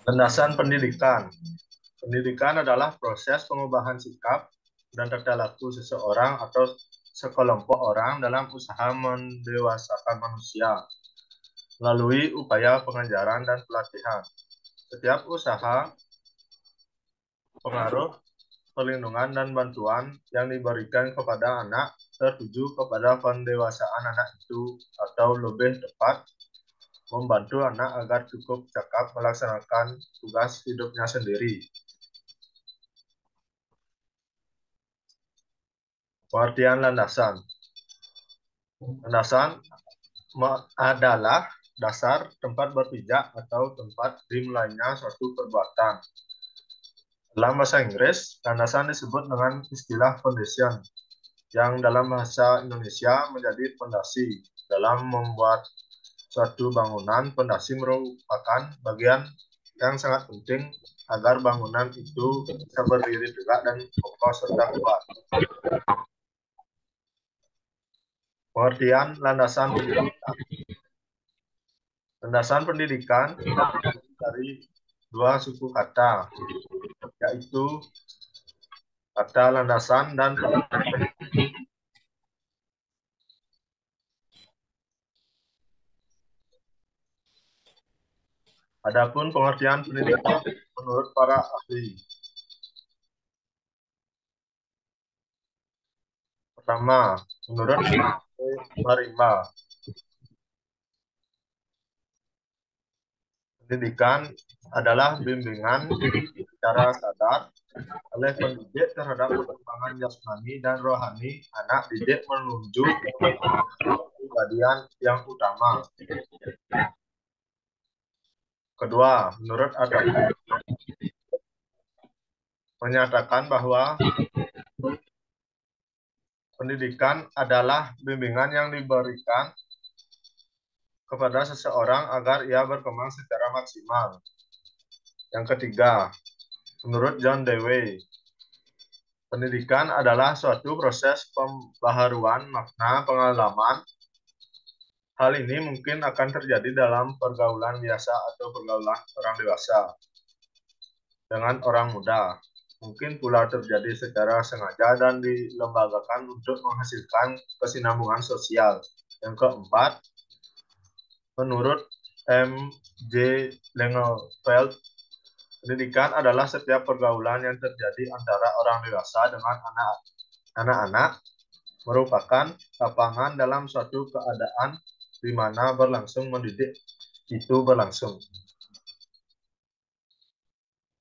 Landasan pendidikan. Pendidikan adalah proses pengubahan sikap dan tata laku seseorang atau sekelompok orang dalam usaha mendewasakan manusia melalui upaya pengajaran dan pelatihan. Setiap usaha, pengaruh, perlindungan, dan bantuan yang diberikan kepada anak tertuju kepada pendewasaan anak itu, atau lebih tepat, membantu anak agar cukup cakap melaksanakan tugas hidupnya sendiri. Pengertian landasan. Landasan adalah dasar tempat berpijak atau tempat dimulainya suatu perbuatan. Dalam bahasa Inggris, landasan disebut dengan istilah foundation, yang dalam bahasa Indonesia menjadi fondasi. Dalam membuat suatu bangunan, fondasi merupakan bagian yang sangat penting agar bangunan itu bisa berdiri tegak dan kokoh serta kuat. Pengertian landasan pendidikan. Landasan pendidikan terdiri dari dua suku kata, yaitu kata landasan dan pendidikan. Adapun pengertian pendidikan menurut para ahli. Pertama, menurut Marimba, pendidikan adalah bimbingan secara sadar oleh pendidik terhadap perkembangan jasmani dan rohani anak didik menuju kepribadian yang utama. Kedua, menurut Adam, menyatakan bahwa pendidikan adalah bimbingan yang diberikan kepada seseorang agar ia berkembang secara maksimal. Yang ketiga, menurut John Dewey, pendidikan adalah suatu proses pembaharuan makna pengalaman. Hal ini mungkin akan terjadi dalam pergaulan biasa atau pergaulan orang dewasa dengan orang muda. Mungkin pula terjadi secara sengaja dan dilembagakan untuk menghasilkan kesinambungan sosial. Yang keempat, menurut M. J. Langenfeld, pendidikan adalah setiap pergaulan yang terjadi antara orang dewasa dengan anak-anak, merupakan lapangan dalam suatu keadaan di mana berlangsung mendidik itu berlangsung.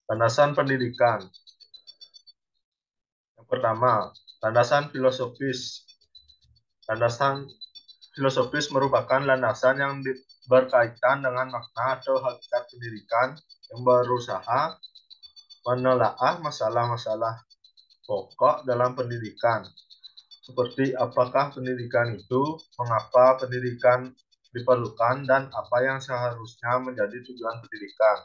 Landasan pendidikan. Yang pertama, landasan filosofis. Landasan filosofis merupakan landasan yang berkaitan dengan makna atau hakikat pendidikan yang berusaha menelaah masalah-masalah pokok dalam pendidikan, seperti apakah pendidikan itu, mengapa pendidikan diperlukan, dan apa yang seharusnya menjadi tujuan pendidikan.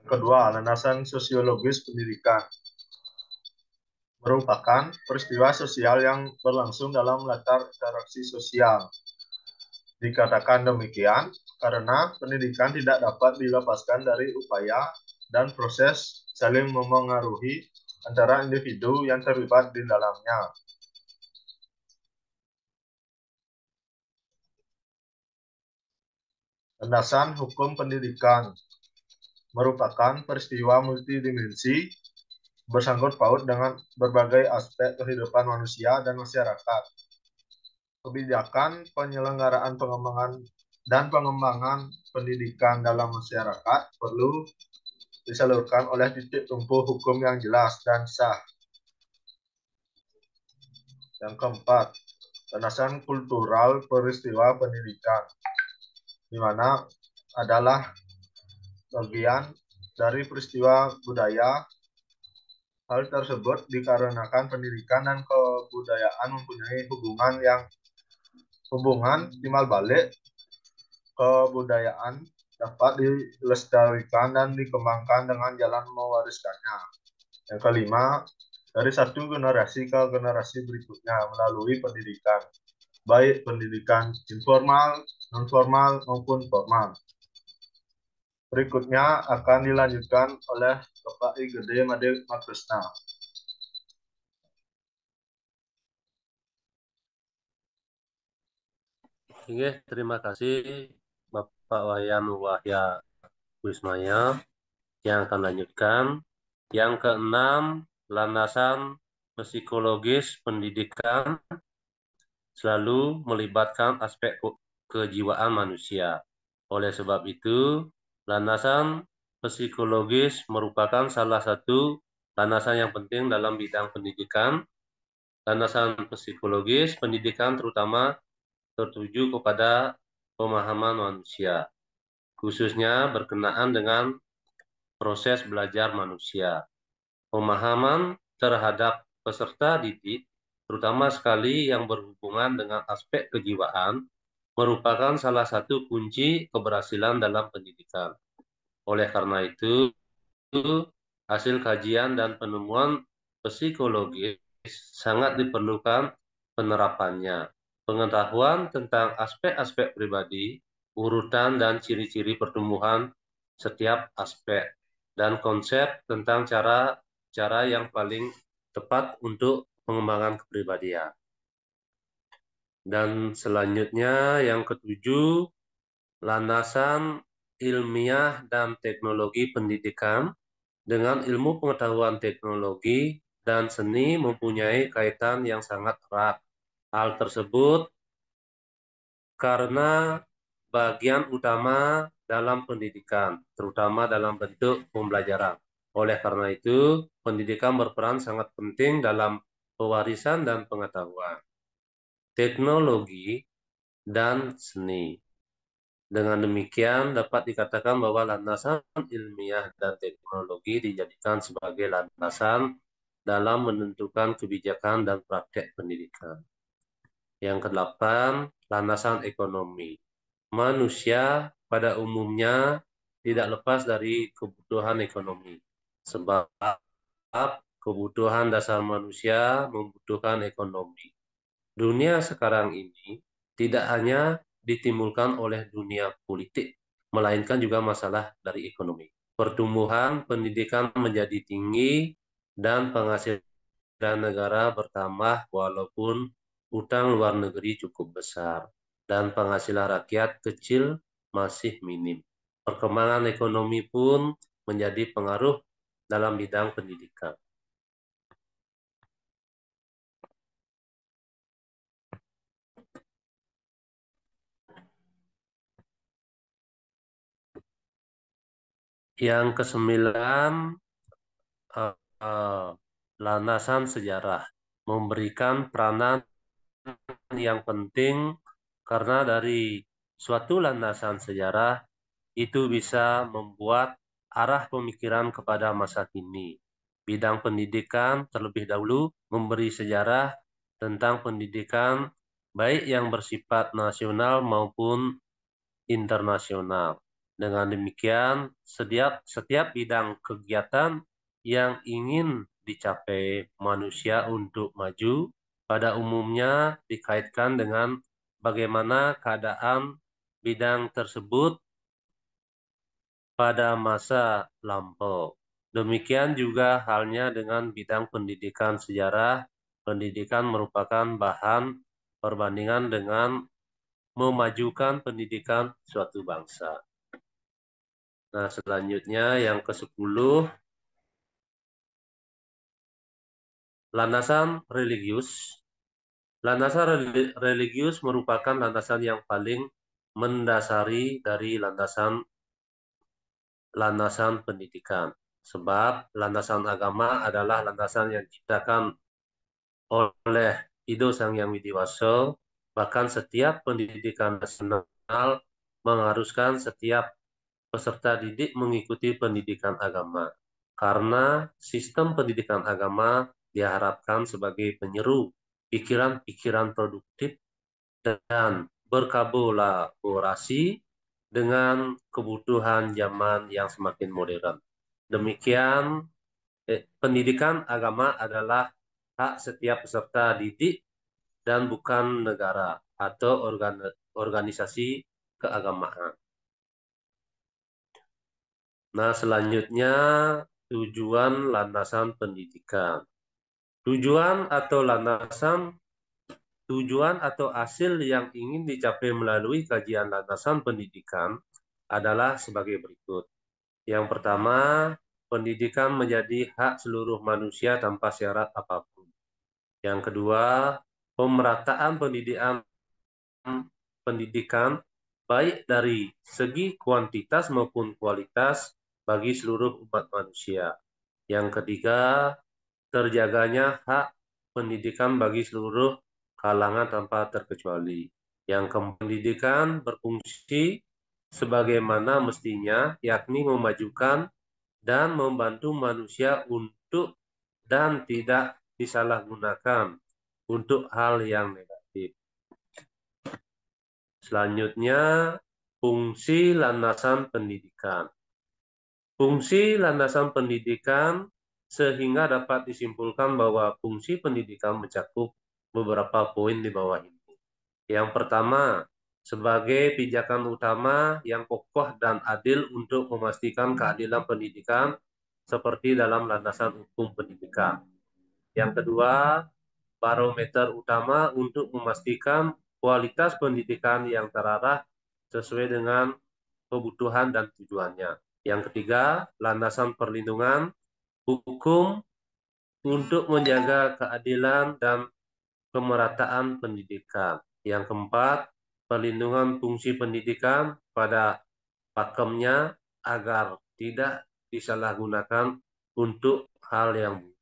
Yang kedua, landasan sosiologis pendidikan merupakan peristiwa sosial yang berlangsung dalam latar interaksi sosial. Dikatakan demikian karena pendidikan tidak dapat dilepaskan dari upaya dan proses saling memengaruhi antara individu yang terlibat di dalamnya. Landasan hukum pendidikan merupakan peristiwa multidimensi bersangkut paut dengan berbagai aspek kehidupan manusia dan masyarakat. Kebijakan penyelenggaraan pengembangan pendidikan dalam masyarakat perlu disalurkan oleh titik tumpu hukum yang jelas dan sah. Yang keempat, landasan kultural peristiwa pendidikan, di mana adalah bagian dari peristiwa budaya. Hal tersebut dikarenakan pendidikan dan kebudayaan mempunyai hubungan timbal balik. Kebudayaan dapat dilestarikan dan dikembangkan dengan jalan mewariskannya. Yang kelima, dari satu generasi ke generasi berikutnya melalui pendidikan. baik pendidikan informal, non-formal, maupun formal. Berikutnya akan dilanjutkan oleh Bapak I Gede Made Magresna. Oke, terima kasih Bapak Wayan Wahya Wismaya yang akan lanjutkan. Yang keenam, landasan psikologis pendidikan selalu melibatkan aspek kejiwaan manusia. Oleh sebab itu, landasan psikologis merupakan salah satu landasan yang penting dalam bidang pendidikan. Landasan psikologis pendidikan terutama tertuju kepada pemahaman manusia, khususnya berkenaan dengan proses belajar manusia. Pemahaman terhadap peserta didik, terutama sekali yang berhubungan dengan aspek kejiwaan, merupakan salah satu kunci keberhasilan dalam pendidikan. Oleh karena itu, hasil kajian dan penemuan psikologis sangat diperlukan penerapannya. Pengetahuan tentang aspek-aspek pribadi, urutan dan ciri-ciri pertumbuhan setiap aspek, dan konsep tentang cara yang paling tepat untuk pengembangan kepribadian. Dan selanjutnya yang ketujuh, landasan ilmiah dan teknologi pendidikan. Dengan ilmu pengetahuan teknologi dan seni mempunyai kaitan yang sangat erat. Hal tersebut karena bagian utama dalam pendidikan, terutama dalam bentuk pembelajaran. Oleh karena itu, pendidikan berperan sangat penting dalam pewarisan dan pengetahuan, teknologi, dan seni. Dengan demikian, dapat dikatakan bahwa landasan ilmiah dan teknologi dijadikan sebagai landasan dalam menentukan kebijakan dan praktek pendidikan. Yang kedelapan, landasan ekonomi. Manusia pada umumnya tidak lepas dari kebutuhan ekonomi, sebab kebutuhan dasar manusia membutuhkan ekonomi. Dunia sekarang ini tidak hanya ditimbulkan oleh dunia politik, melainkan juga masalah dari ekonomi. Pertumbuhan pendidikan menjadi tinggi dan penghasilan negara bertambah walaupun utang luar negeri cukup besar dan penghasilan rakyat kecil masih minim. Perkembangan ekonomi pun menjadi pengaruh dalam bidang pendidikan. Yang kesembilan, landasan sejarah memberikan peranan yang penting karena dari suatu landasan sejarah itu bisa membuat arah pemikiran kepada masa kini. Bidang pendidikan terlebih dahulu memberi sejarah tentang pendidikan baik yang bersifat nasional maupun internasional. Dengan demikian, setiap bidang kegiatan yang ingin dicapai manusia untuk maju pada umumnya dikaitkan dengan bagaimana keadaan bidang tersebut pada masa lampau. Demikian juga halnya dengan bidang pendidikan sejarah. Pendidikan merupakan bahan perbandingan dengan memajukan pendidikan suatu bangsa. Nah, selanjutnya yang ke-10, landasan religius. Landasan religius merupakan landasan yang paling mendasari dari landasan pendidikan. Sebab landasan agama adalah landasan yang diciptakan oleh Ido Sang Yang Widiwaso. Bahkan setiap pendidikan nasional mengharuskan setiap peserta didik mengikuti pendidikan agama. Karena sistem pendidikan agama diharapkan sebagai penyeru pikiran-pikiran produktif dan berkolaborasi dengan kebutuhan zaman yang semakin modern. Demikian, pendidikan agama adalah hak setiap peserta didik dan bukan negara. atau organisasi keagamaan. Nah, selanjutnya tujuan landasan pendidikan. Tujuan atau hasil yang ingin dicapai melalui kajian landasan pendidikan adalah sebagai berikut. Yang pertama, pendidikan menjadi hak seluruh manusia tanpa syarat apapun. Yang kedua, pemerataan pendidikan baik dari segi kuantitas maupun kualitas bagi seluruh umat manusia. Yang ketiga, terjaganya hak pendidikan bagi seluruh kalangan tanpa terkecuali. Yang keempat, pendidikan berfungsi sebagaimana mestinya, yakni memajukan dan membantu manusia untuk dan tidak disalahgunakan untuk hal yang negatif. Selanjutnya, fungsi landasan pendidikan. Fungsi landasan pendidikan sehingga dapat disimpulkan bahwa fungsi pendidikan mencakup beberapa poin di bawah ini. Yang pertama, sebagai pijakan utama yang kokoh dan adil untuk memastikan keadilan pendidikan seperti dalam landasan hukum pendidikan. Yang kedua, barometer utama untuk memastikan kualitas pendidikan yang terarah sesuai dengan kebutuhan dan tujuannya. Yang ketiga, landasan perlindungan hukum untuk menjaga keadilan dan pemerataan pendidikan. Yang keempat, perlindungan fungsi pendidikan pada pakemnya agar tidak disalahgunakan untuk hal yang buruk.